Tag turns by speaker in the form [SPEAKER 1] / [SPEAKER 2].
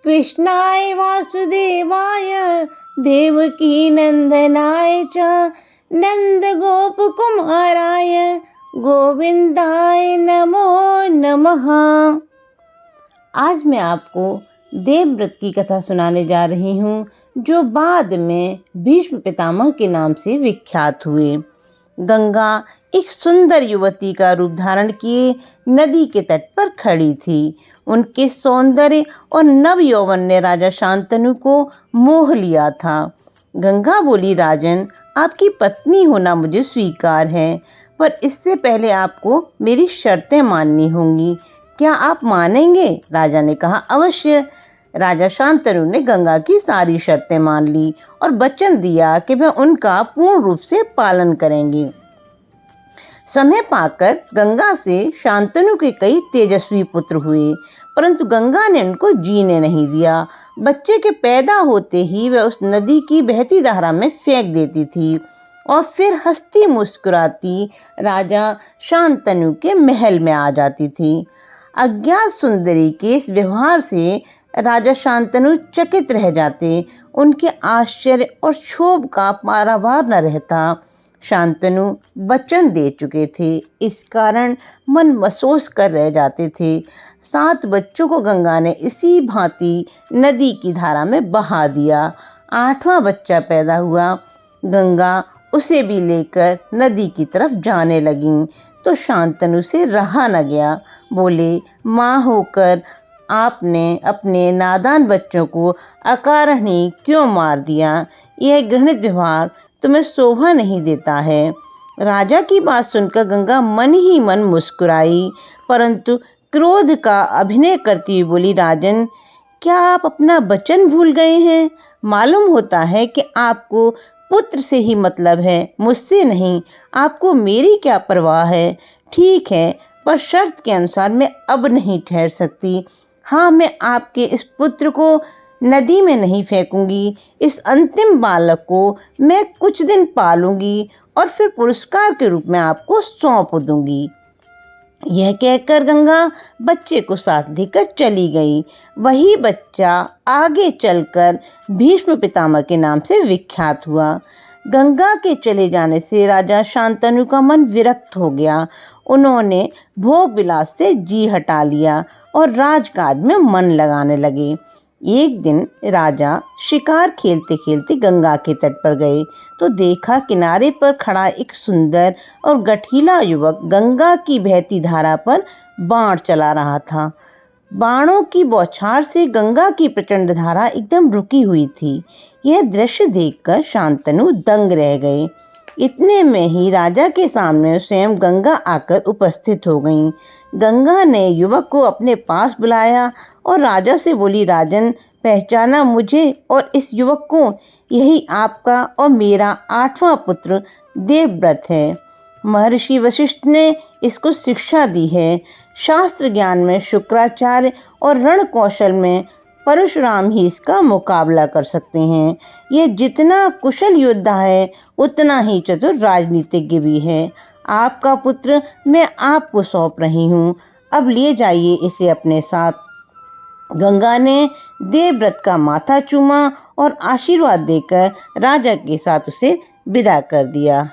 [SPEAKER 1] कृष्णाय वासुदेवाय देवकी नंदनाय च नंदगोपकुमाराय गोविंदाय नमो नमः। आज मैं आपको देवव्रत की कथा सुनाने जा रही हूँ, जो बाद में भीष्म पितामह के नाम से विख्यात हुए। गंगा एक सुंदर युवती का रूप धारण किए नदी के तट पर खड़ी थी। उनके सौंदर्य और नव यौवन ने राजा शांतनु को मोह लिया था। गंगा बोली, राजन, आपकी पत्नी होना मुझे स्वीकार है, पर इससे पहले आपको मेरी शर्तें माननी होंगी। क्या आप मानेंगे? राजा ने कहा, अवश्य। राजा शांतनु ने गंगा की सारी शर्तें मान ली और वचन दिया कि वह उनका पूर्ण रूप से पालन करेंगे। समय पाकर गंगा से शांतनु के कई तेजस्वी पुत्र हुए, परंतु गंगा ने उनको जीने नहीं दिया। बच्चे के पैदा होते ही वह उस नदी की बहती धारा में फेंक देती थी और फिर हंसती मुस्कुराती राजा शांतनु के महल में आ जाती थी। अज्ञात सुंदरी के इस व्यवहार से राजा शांतनु चकित रह जाते। उनके आश्चर्य और क्षोभ का पारावार न रहता। शांतनु वचन दे चुके थे, इस कारण मन महसूस कर रह जाते थे। 7 बच्चों को गंगा ने इसी भांति नदी की धारा में बहा दिया। 8वां बच्चा पैदा हुआ। गंगा उसे भी लेकर नदी की तरफ जाने लगीं, तो शांतनु से रहा न गया। बोले, माँ होकर आपने अपने नादान बच्चों को अकारण ही क्यों मार दिया? यह घृणित व्यवहार तुम्हें शोभा नहीं देता है। राजा की बात सुनकर गंगा मन ही मन मुस्कुराई, परंतु क्रोध का अभिनय करती हुई बोली, राजन, क्या आप अपना वचन भूल गए हैं? मालूम होता है कि आपको पुत्र से ही मतलब है, मुझसे नहीं। आपको मेरी क्या परवाह है? ठीक है, पर शर्त के अनुसार मैं अब नहीं ठहर सकती। हाँ, मैं आपके इस पुत्र को नदी में नहीं फेंकूंगी। इस अंतिम बालक को मैं कुछ दिन पालूंगी और फिर पुरस्कार के रूप में आपको सौंप दूंगी। यह कहकर गंगा बच्चे को साथ लेकर चली गई। वही बच्चा आगे चलकर भीष्म पितामह के नाम से विख्यात हुआ। गंगा के चले जाने से राजा शांतनु का मन विरक्त हो गया। उन्होंने भोग विलास से जी हटा लिया और राजकाज में मन लगाने लगे। एक दिन राजा शिकार खेलते खेलते गंगा के तट पर गए तो देखा किनारे पर खड़ा एक सुंदर और गठीला युवक गंगा की बहती धारा पर बाण चला रहा था। बाणों की बौछार से गंगा की प्रचंड धारा एकदम रुकी हुई थी। यह दृश्य देखकर शांतनु दंग रह गए। इतने में ही राजा के सामने स्वयं गंगा आकर उपस्थित हो गईं। गंगा ने युवक को अपने पास बुलाया और राजा से बोली, राजन, पहचाना मुझे और इस युवक को? यही आपका और मेरा 8वां पुत्र देवव्रत है। महर्षि वशिष्ठ ने इसको शिक्षा दी है। शास्त्र ज्ञान में शुक्राचार्य और रण कौशल में परशुराम ही इसका मुकाबला कर सकते हैं। यह जितना कुशल योद्धा है उतना ही चतुर राजनीतिज्ञ भी है। आपका पुत्र मैं आपको सौंप रही हूँ, अब ले जाइए इसे अपने साथ। गंगा ने देवव्रत का माथा चूमा और आशीर्वाद देकर राजा के साथ उसे विदा कर दिया।